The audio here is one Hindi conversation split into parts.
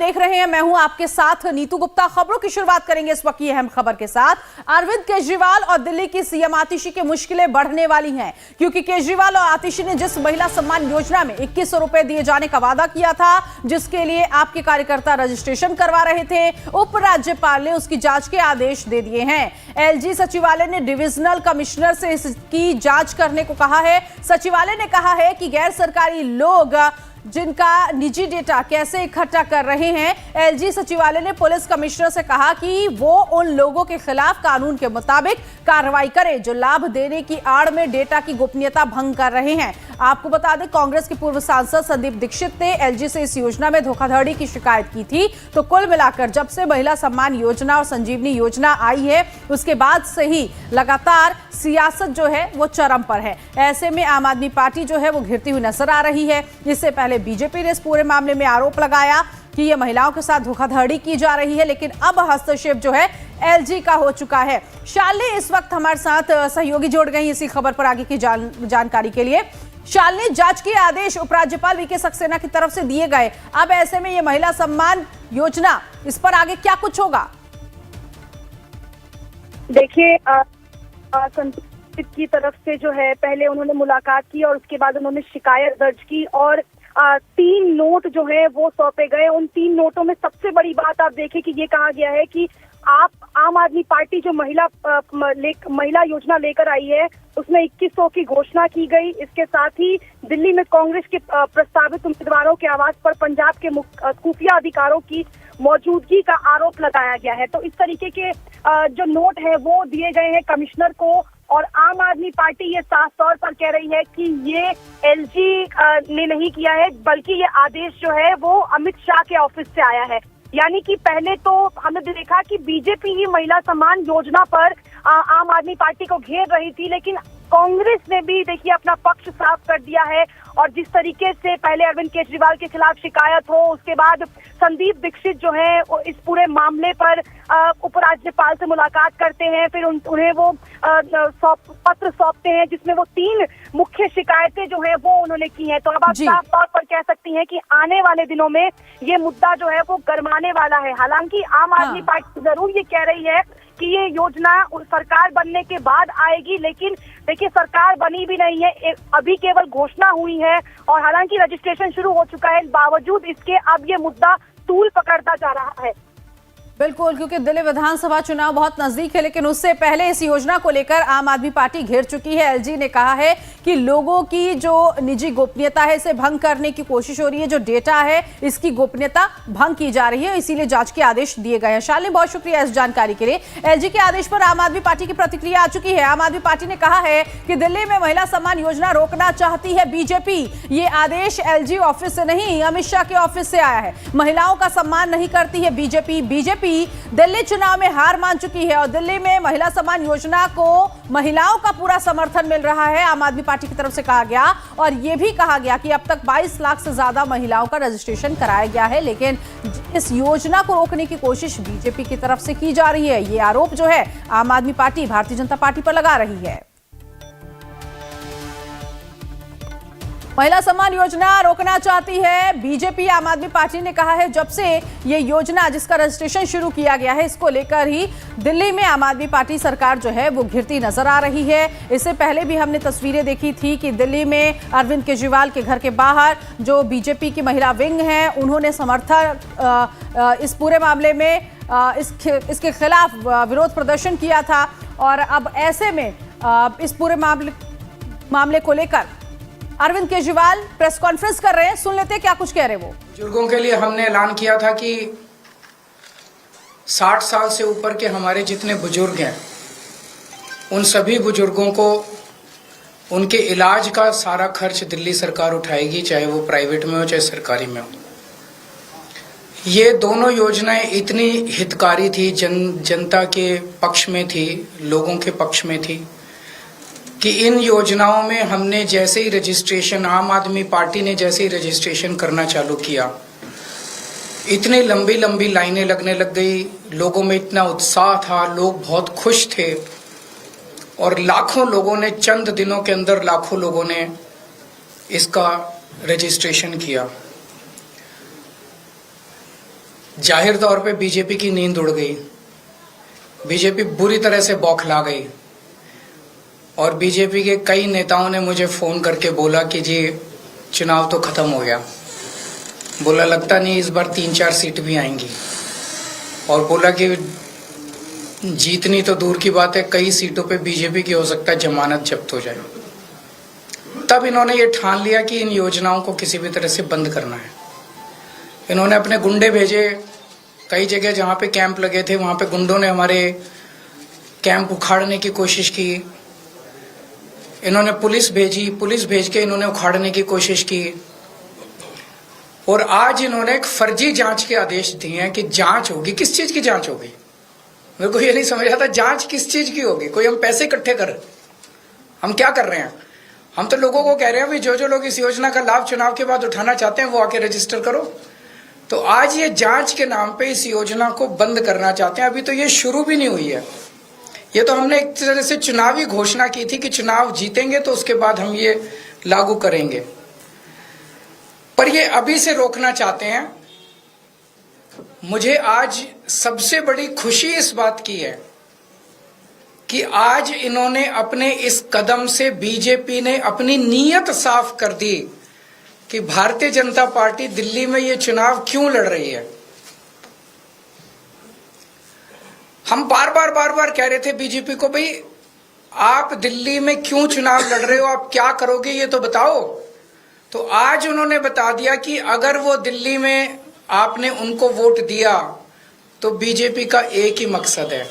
देख रहे हैं, मैं हूं आपके साथ नीतू गुप्ता। खबरों की शुरुआत करेंगे इस वक्त की अहम खबर के साथ। अरविंद केजरीवाल और दिल्ली की सीएम आतिशी की मुश्किलें बढ़ने वाली हैं, क्योंकि केजरीवाल और आतिशी ने जिस महिला सम्मान योजना में 2100 रुपए दिए जाने का वादा किया था, जिसके लिए आपके कार्यकर्ता रजिस्ट्रेशन करवा रहे थे, उपराज्यपाल ने उसकी जांच के आदेश दे दिए हैं। एलजी सचिवालय ने डिविजनल कमिश्नर से इसकी जांच करने को कहा है। सचिवालय ने कहा है कि गैर सरकारी लोग जिनका निजी डेटा कैसे इकट्ठा कर रहे हैं, एलजी सचिवालय ने पुलिस कमिश्नर से कहा कि वो उन लोगों के खिलाफ कानून के मुताबिक कार्रवाई करे जो लाभ देने की आड़ में डेटा की गोपनीयता भंग कर रहे हैं। आपको बता दें, कांग्रेस के पूर्व सांसद संदीप दीक्षित ने एलजी से इस योजना में धोखाधड़ी की शिकायत की थी। तो कुल मिलाकर जब से महिला सम्मान योजना और संजीवनी योजना आई है, उसके बाद से ही लगातार सियासत जो है वो चरम पर है। ऐसे में आम आदमी पार्टी जो है वो घिरती हुई नजर आ रही है। इससे पहले बीजेपी ने इस पूरे मामले में आरोप लगाया कि ये महिलाओं के साथ धोखाधड़ी की जा रही है, लेकिन अब हस्तक्षेप जो है एलजी का हो चुका है। शालिनी इस वक्त हमारे साथ सहयोगी जोड़ गई इसी खबर पर आगे की जानकारी के लिए। शालिनी, जांच के आदेश उपराज्यपाल वीके सक्सेना की तरफ से दिए गए, अब ऐसे में ये महिला सम्मान योजना, इस पर आगे क्या कुछ होगा? देखिए, संदीप की तरफ से जो है पहले उन्होंने मुलाकात की और उसके बाद उन्होंने शिकायत दर्ज की और 3 नोट जो है वो सौंपे गए। उन 3 नोटों में सबसे बड़ी बात आप देखें कि ये कहा गया है कि आप आम आदमी पार्टी जो महिला योजना लेकर आई है उसमें 2100 की घोषणा की गई। इसके साथ ही दिल्ली में कांग्रेस के प्रस्तावित उम्मीदवारों के आवास पर पंजाब के खुफिया अधिकारों की मौजूदगी का आरोप लगाया गया है। तो इस तरीके के जो नोट है वो दिए गए हैं कमिश्नर को और आम आदमी पार्टी ये साफ तौर पर कह रही है कि ये एलजी ने नहीं किया है, बल्कि ये आदेश जो है वो अमित शाह के ऑफिस से आया है। यानी कि पहले तो हमने देखा कि बीजेपी ही महिला सम्मान योजना पर आम आदमी पार्टी को घेर रही थी, लेकिन कांग्रेस ने भी देखिए अपना पक्ष साफ कर दिया है। और जिस तरीके से पहले अरविंद केजरीवाल के खिलाफ शिकायत हो, उसके बाद संदीप दीक्षित जो है इस पूरे मामले पर उपराज्यपाल से मुलाकात करते हैं, फिर उन्हें वो पत्र सौंपते हैं जिसमें वो 3 मुख्य शिकायतें जो है वो उन्होंने की हैं। तो अब आप साफ तौर पर कह सकती हैं कि आने वाले दिनों में ये मुद्दा जो है वो गरमाने वाला है। हालांकि आम आदमी पार्टी जरूर ये कह रही है कि ये योजना सरकार बनने के बाद आएगी, लेकिन देखिए सरकार बनी भी नहीं है, अभी केवल घोषणा हुई है और हालांकि रजिस्ट्रेशन शुरू हो चुका है। बावजूद इसके अब ये मुद्दा तूल पकड़ता जा रहा है। बिल्कुल, क्योंकि दिल्ली विधानसभा चुनाव बहुत नजदीक है, लेकिन उससे पहले इस योजना को लेकर आम आदमी पार्टी घेर चुकी है। एलजी ने कहा है कि लोगों की जो निजी गोपनीयता है इसे भंग करने की कोशिश हो रही है, जो डेटा है इसकी गोपनीयता भंग की जा रही है, इसीलिए जांच के आदेश दिए गए हैं। शालिनी, बहुत शुक्रिया इस जानकारी के लिए। एलजी के आदेश पर आम आदमी पार्टी की प्रतिक्रिया आ चुकी है। आम आदमी पार्टी ने कहा है कि दिल्ली में महिला सम्मान योजना रोकना चाहती है बीजेपी। ये आदेश एलजी ऑफिस से नहीं, अमित शाह के ऑफिस से आया है। महिलाओं का सम्मान नहीं करती है बीजेपी दिल्ली चुनाव में हार मान चुकी है और दिल्ली में महिला सम्मान योजना को महिलाओं का पूरा समर्थन मिल रहा है, आम आदमी पार्टी की तरफ से कहा गया। और यह भी कहा गया कि अब तक 22 लाख से ज्यादा महिलाओं का रजिस्ट्रेशन कराया गया है, लेकिन इस योजना को रोकने की कोशिश बीजेपी की तरफ से की जा रही है। ये आरोप जो है आम आदमी पार्टी भारतीय जनता पार्टी पर लगा रही है। महिला सम्मान योजना रोकना चाहती है बीजेपी। आम आदमी पार्टी ने कहा है जब से ये योजना जिसका रजिस्ट्रेशन शुरू किया गया है, इसको लेकर ही दिल्ली में आम आदमी पार्टी सरकार जो है वो घिरती नजर आ रही है। इससे पहले भी हमने तस्वीरें देखी थी कि दिल्ली में अरविंद केजरीवाल के घर के बाहर जो बीजेपी की महिला विंग है, उन्होंने समर्थन इस पूरे मामले में इसके खिलाफ विरोध प्रदर्शन किया था। और अब ऐसे में इस पूरे मामले को लेकर अरविंद केजरीवाल प्रेस कॉन्फ्रेंस कर रहे हैं, सुन लेते हैं क्या कुछ कह रहे हैं वो। बुजुर्गों के लिए हमने ऐलान किया था कि 60 साल से ऊपर के हमारे जितने बुजुर्ग हैं, उन सभी बुजुर्गों को उनके इलाज का सारा खर्च दिल्ली सरकार उठाएगी, चाहे वो प्राइवेट में हो चाहे सरकारी में हो। ये दोनों योजनाएं इतनी हितकारी थी, जनता के पक्ष में थी, लोगों के पक्ष में थी कि इन योजनाओं में हमने जैसे ही रजिस्ट्रेशन, आम आदमी पार्टी ने जैसे ही रजिस्ट्रेशन करना चालू किया, इतनी लंबी लंबी लाइनें लगने लग गई, लोगों में इतना उत्साह था, लोग बहुत खुश थे और लाखों लोगों ने, चंद दिनों के अंदर लाखों लोगों ने इसका रजिस्ट्रेशन किया। जाहिर तौर पे बीजेपी की नींद उड़ गई। बीजेपी बुरी तरह से बौखला गई और बीजेपी के कई नेताओं ने मुझे फोन करके बोला कि जी चुनाव तो खत्म हो गया। बोला लगता नहीं इस बार 3-4 सीट भी आएंगी, और बोला कि जीतनी तो दूर की बात है, कई सीटों पे बीजेपी की हो सकता है जमानत जब्त हो जाए। तब इन्होंने ये ठान लिया कि इन योजनाओं को किसी भी तरह से बंद करना है। इन्होंने अपने गुंडे भेजे, कई जगह जहां पे कैंप लगे थे वहां पे गुंडों ने हमारे कैंप उखाड़ने की कोशिश की। इन्होंने पुलिस भेजी, पुलिस भेज के इन्होंने उखाड़ने की कोशिश की। और आज इन्होंने एक फर्जी जांच के आदेश दिए हैं कि जांच होगी। किस चीज की जांच होगी? मेरे को ये नहीं समझ आता, जांच किस चीज की होगी? कोई हम पैसे इकट्ठे कर, हम क्या कर रहे हैं? हम तो लोगों को कह रहे हैं भाई जो जो लोग इस योजना का लाभ चुनाव के बाद उठाना चाहते हैं वो आके रजिस्टर करो। तो आज ये जांच के नाम पे इस योजना को बंद करना चाहते हैं। अभी तो ये शुरू भी नहीं हुई है। ये तो हमने एक तरह से चुनावी घोषणा की थी कि चुनाव जीतेंगे तो उसके बाद हम ये लागू करेंगे, पर ये अभी से रोकना चाहते हैं। मुझे आज सबसे बड़ी खुशी इस बात की है कि आज इन्होंने अपने इस कदम से, बीजेपी ने अपनी नीयत साफ कर दी कि भारतीय जनता पार्टी दिल्ली में ये चुनाव क्यों लड़ रही है। हम बार बार कह रहे थे बीजेपी को, भाई आप दिल्ली में क्यों चुनाव लड़ रहे हो, आप क्या करोगे ये तो बताओ। तो आज उन्होंने बता दिया कि अगर वो दिल्ली में आपने उनको वोट दिया तो बीजेपी का एक ही मकसद है,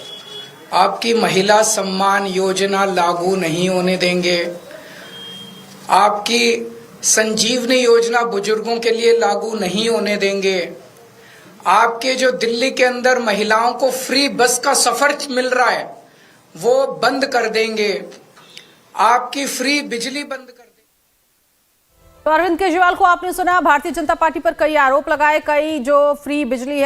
आपकी महिला सम्मान योजना लागू नहीं होने देंगे, आपकी संजीवनी योजना बुजुर्गों के लिए लागू नहीं होने देंगे, आपके जो दिल्ली के अंदर महिलाओं को फ्री बस का सफर मिल रहा है वो बंद कर देंगे, आपकी फ्री बिजली बंद कर देंगे। तो अरविंद केजरीवाल को आपने सुना, भारतीय जनता पार्टी पर कई आरोप लगाए, कई जो फ्री बिजली है